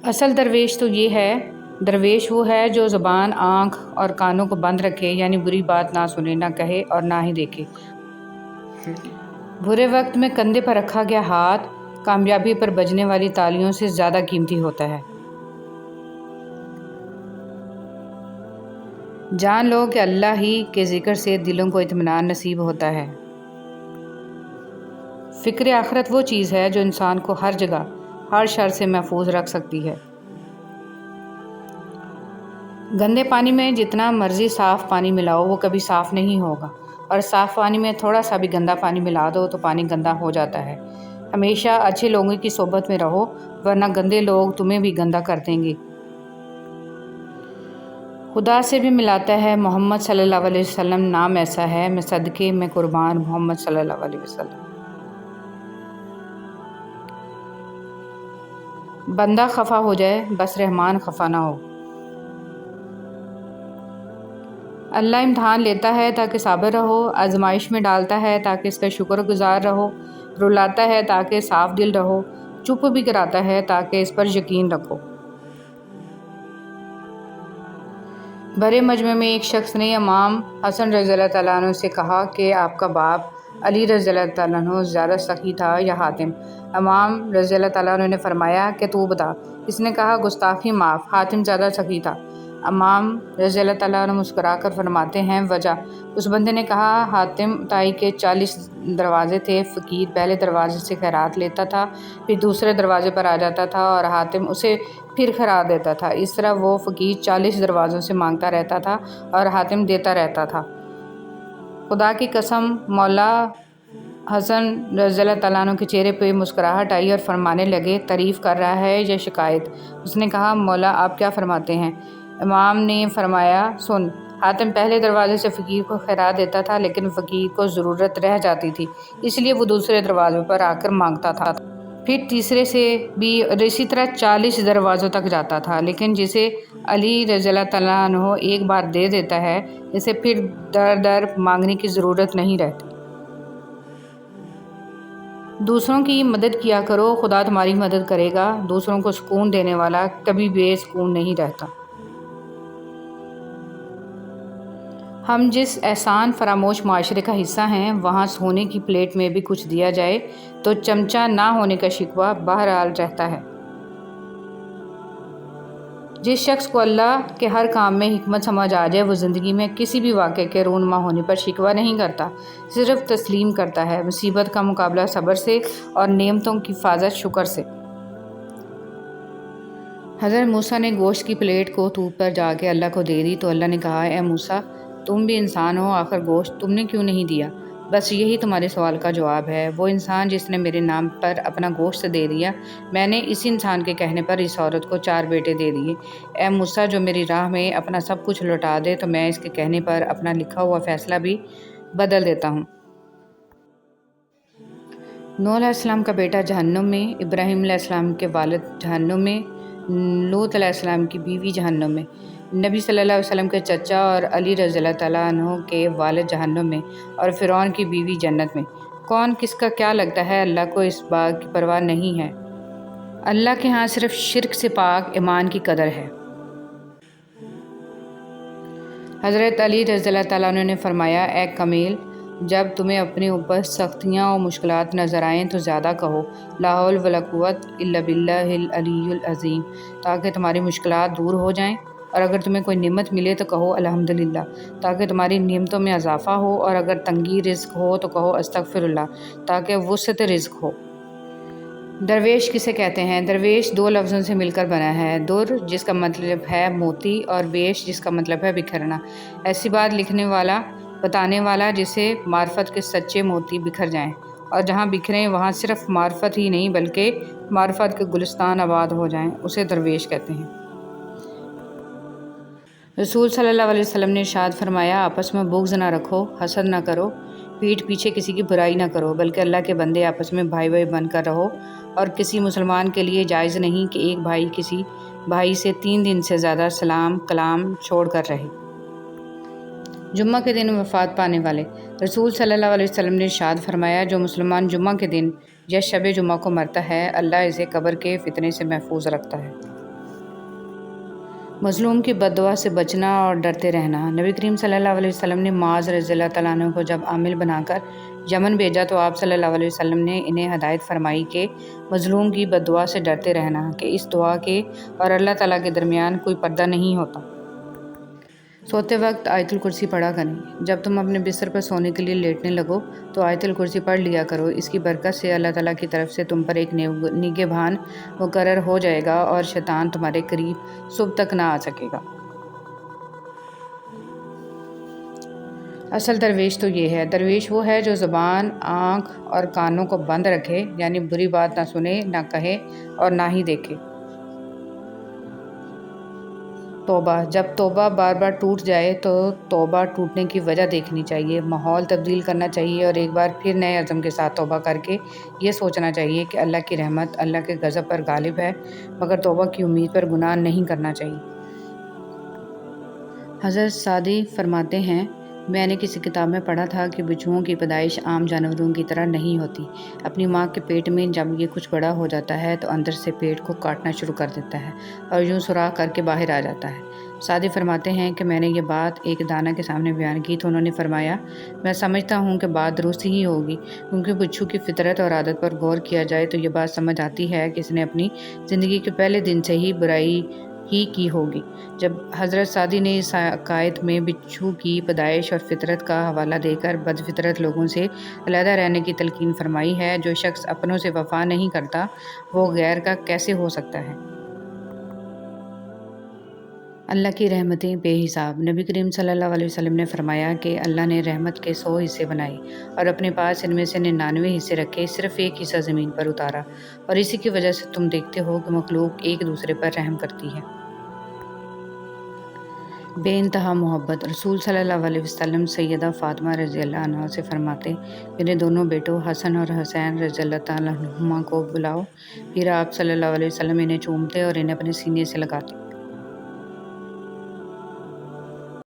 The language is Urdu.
اصل درویش تو یہ ہے، درویش وہ ہے جو زبان، آنکھ اور کانوں کو بند رکھے، یعنی بری بات نہ سنے، نہ کہے اور نہ ہی دیکھے۔ برے وقت میں کندھے پر رکھا گیا ہاتھ کامیابی پر بجنے والی تالیوں سے زیادہ قیمتی ہوتا ہے۔ جان لو کہ اللہ ہی کے ذکر سے دلوں کو اطمینان نصیب ہوتا ہے۔ فکر آخرت وہ چیز ہے جو انسان کو ہر جگہ ہر شر سے محفوظ رکھ سکتی ہے۔ گندے پانی میں جتنا مرضی صاف پانی ملاؤ وہ کبھی صاف نہیں ہوگا، اور صاف پانی میں تھوڑا سا بھی گندا پانی ملا دو تو پانی گندا ہو جاتا ہے۔ ہمیشہ اچھے لوگوں کی صحبت میں رہو، ورنہ گندے لوگ تمہیں بھی گندا کر دیں گے۔ خدا سے بھی ملاتا ہے محمد صلی اللہ علیہ وسلم نام ایسا ہے، میں صدقے میں قربان محمد صلی اللہ علیہ وسلم۔ بندہ خفا ہو جائے بس رحمان خفا نہ ہو۔ اللہ امتحان لیتا ہے تاکہ صابر رہو، آزمائش میں ڈالتا ہے تاکہ اس کا شکر گزار رہو، رلاتا ہے تاکہ صاف دل رہو، چپ بھی کراتا ہے تاکہ اس پر یقین رکھو۔ بڑے مجمع میں ایک شخص نے امام حسن رضی اللہ تعالیٰ عنہ سے کہا کہ آپ کا باپ علی رضی اللہ تعالیٰ عنہ زیادہ سخی تھا یا حاتم؟ امام رضی اللہ تعالیٰ عنہ نے فرمایا کہ تو بتا۔ اس نے کہا گستاخی معاف، حاتم زیادہ سخی تھا۔ امام رضی اللہ تعالیٰ عنہ مسکرا کر فرماتے ہیں وجہ؟ اس بندے نے کہا حاتم تائی کے 40 دروازے تھے، فقیر پہلے دروازے سے خیرات لیتا تھا، پھر دوسرے دروازے پر آ جاتا تھا اور حاتم اسے پھر خیرات دیتا تھا۔ اس طرح وہ فقیر 40 دروازوں سے مانگتا رہتا تھا اور حاتم دیتا رہتا تھا۔ خدا کی قسم، مولا حسن رضی اللہ تعالیٰ عنہ کے چہرے پہ مسکراہٹ آئی اور فرمانے لگے تعریف کر رہا ہے یا شکایت؟ اس نے کہا مولا آپ کیا فرماتے ہیں؟ امام نے فرمایا سن، حاتم پہلے دروازے سے فقیر کو خیرات دیتا تھا، لیکن فقیر کو ضرورت رہ جاتی تھی، اس لیے وہ دوسرے دروازے پر آ کر مانگتا تھا، پھر تیسرے سے بھی، اور اسی طرح 40 دروازوں تک جاتا تھا۔ لیکن جسے علی رضی اللہ تعالیٰ عنہ ایک بار دے دیتا ہے، اسے پھر در در مانگنے کی ضرورت نہیں رہتی۔ دوسروں کی مدد کیا کرو، خدا تمہاری مدد کرے گا۔ دوسروں کو سکون دینے والا کبھی بے سکون نہیں رہتا۔ ہم جس احسان فراموش معاشرے کا حصہ ہیں، وہاں سونے کی پلیٹ میں بھی کچھ دیا جائے تو چمچہ نہ ہونے کا شکوہ بہرحال رہتا ہے۔ جس شخص کو اللہ کے ہر کام میں حکمت سمجھ آ جائے، وہ زندگی میں کسی بھی واقعے کے رونما ہونے پر شکوہ نہیں کرتا، صرف تسلیم کرتا ہے، مصیبت کا مقابلہ صبر سے اور نعمتوں کی حفاظت شکر سے۔ حضرت موسیٰ نے گوشت کی پلیٹ کو طور پر جا کے اللہ کو دے دی تو اللہ نے کہا اے موسیٰ تم بھی انسان ہو، آخر گوشت تم نے کیوں نہیں دیا؟ بس یہی تمہارے سوال کا جواب ہے۔ وہ انسان جس نے میرے نام پر اپنا گوشت دے دیا، میں نے اسی انسان کے کہنے پر اس عورت کو 4 بیٹے دے دیے۔ اے موسیٰ جو میری راہ میں اپنا سب کچھ لوٹا دے تو میں اس کے کہنے پر اپنا لکھا ہوا فیصلہ بھی بدل دیتا ہوں۔ نوح علیہ السلام کا بیٹا جہنم میں، ابراہیم علیہ السلام کے والد جہنم میں، لوط علیہ السلام کی بیوی جہنم میں، نبی صلی اللہ علیہ وسلم کے چچا اور علی رضی اللہ تعالیٰ عنہ کے والد جہنم میں، اور فرعون کی بیوی جنت میں۔ کون کس کا کیا لگتا ہے، اللہ کو اس بات کی پرواہ نہیں ہے۔ اللہ کے ہاں صرف شرک سے پاک ایمان کی قدر ہے۔ حضرت علی رضی اللہ تعالیٰ عنہ نے فرمایا اے کمیل، جب تمہیں اپنے اوپر سختیاں اور مشکلات نظر آئیں تو زیادہ کہو لا حول ولا قوت الا باللہ العلی العظیم، تاکہ تمہاری مشکلات دور ہو جائیں، اور اگر تمہیں کوئی نعمت ملے تو کہو الحمدللہ، تاکہ تمہاری نعمتوں میں اضافہ ہو، اور اگر تنگی رزق ہو تو کہو استغفر اللہ، تاکہ وسعت رزق ہو۔ درویش کسے کہتے ہیں؟ درویش 2 لفظوں سے مل کر بنا ہے، در جس کا مطلب ہے موتی اور ویش جس کا مطلب ہے بکھرنا۔ ایسی بات لکھنے والا، بتانے والا جسے معرفت کے سچے موتی بکھر جائیں، اور جہاں بکھریں وہاں صرف معرفت ہی نہیں بلکہ معرفت کے گلستان آباد ہو جائیں، اسے درویش کہتے ہیں۔ رسول صلی اللہ علیہ وسلم نے ارشاد فرمایا آپس میں بغض نہ رکھو، حسد نہ کرو، پیٹھ پیچھے کسی کی برائی نہ کرو، بلکہ اللہ کے بندے آپس میں بھائی بھائی بن کر رہو، اور کسی مسلمان کے لیے جائز نہیں کہ ایک بھائی کسی بھائی سے 3 دن سے زیادہ سلام کلام چھوڑ کر رہے۔ جمعہ کے دن وفات پانے والے، رسول صلی اللہ علیہ وسلم نے ارشاد فرمایا جو مسلمان جمعہ کے دن یا شب جمعہ کو مرتا ہے، اللہ اسے قبر کے فتنے سے محفوظ رکھتا ہے۔ مظلوم کی بد دعا سے بچنا اور ڈرتے رہنا۔ نبی کریم صلی اللہ علیہ وسلم نے معاذ رضی اللہ تعالیٰ عنہ کو جب عامل بنا کر یمن بھیجا تو آپ صلی اللہ علیہ وسلم نے انہیں ہدایت فرمائی کہ مظلوم کی بد دعا سے ڈرتے رہنا کہ اس دعا کے اور اللہ تعالیٰ کے درمیان کوئی پردہ نہیں ہوتا۔ سوتے وقت آیت الکرسی پڑھا کریں۔ جب تم اپنے بستر پر سونے کے لیے لیٹنے لگو تو آیت الکرسی پڑھ لیا کرو۔ اس کی برکت سے اللہ تعالیٰ کی طرف سے تم پر ایک نگہبان مقرر ہو جائے گا اور شیطان تمہارے قریب صبح تک نہ آ سکے گا۔ اصل درویش تو یہ ہے، درویش وہ ہے جو زبان، آنکھ اور کانوں کو بند رکھے، یعنی بری بات نہ سنے، نہ کہے اور نہ ہی دیکھے۔ توبہ: جب توبہ بار بار ٹوٹ جائے تو توبہ ٹوٹنے کی وجہ دیکھنی چاہیے، ماحول تبدیل کرنا چاہیے اور ایک بار پھر نئے عزم کے ساتھ توبہ کر کے یہ سوچنا چاہیے کہ اللہ کی رحمت اللہ کے غضب پر غالب ہے، مگر توبہ کی امید پر گناہ نہیں کرنا چاہیے۔ حضرت سعدی فرماتے ہیں، میں نے کسی کتاب میں پڑھا تھا کہ بچھوؤں کی پیدائش عام جانوروں کی طرح نہیں ہوتی۔ اپنی ماں کے پیٹ میں جب یہ کچھ بڑا ہو جاتا ہے تو اندر سے پیٹ کو کاٹنا شروع کر دیتا ہے اور یوں سوراخ کر کے باہر آ جاتا ہے۔ سعدی فرماتے ہیں کہ میں نے یہ بات ایک دانا کے سامنے بیان کی تو انہوں نے فرمایا، میں سمجھتا ہوں کہ بات درست ہی ہوگی، کیونکہ بچھو کی فطرت اور عادت پر غور کیا جائے تو یہ بات سمجھ آتی ہے کہ اس نے اپنی زندگی کے پہلے دن سے ہی برائی ہی کی ہوگی۔ جب حضرت سعدی نے اس عقائد میں بچھو کی پیدائش اور فطرت کا حوالہ دے کر بد فطرت لوگوں سے علیحدہ رہنے کی تلقین فرمائی ہے، جو شخص اپنوں سے وفا نہیں کرتا وہ غیر کا کیسے ہو سکتا ہے؟ اللہ کی رحمتیں بے حساب۔ نبی کریم صلی اللہ علیہ وسلم نے فرمایا کہ اللہ نے رحمت کے 100 حصے بنائے اور اپنے پاس ان میں سے 99 حصے رکھے، صرف ایک حصہ زمین پر اتارا، اور اسی کی وجہ سے تم دیکھتے ہو کہ مخلوق ایک دوسرے پر رحم کرتی ہے۔ بے انتہا محبت۔ رسول صلی اللہ علیہ وسلم سیدہ فاطمہ رضی اللہ عنہا سے فرماتے، میرے دونوں بیٹوں حسن اور حسین رضی اللہ تعالیٰ عنہما کو بلاؤ۔ پھر آپ صلی اللہ علیہ وسلم انہیں چومتے اور انہیں اپنے سینے سے لگاتے۔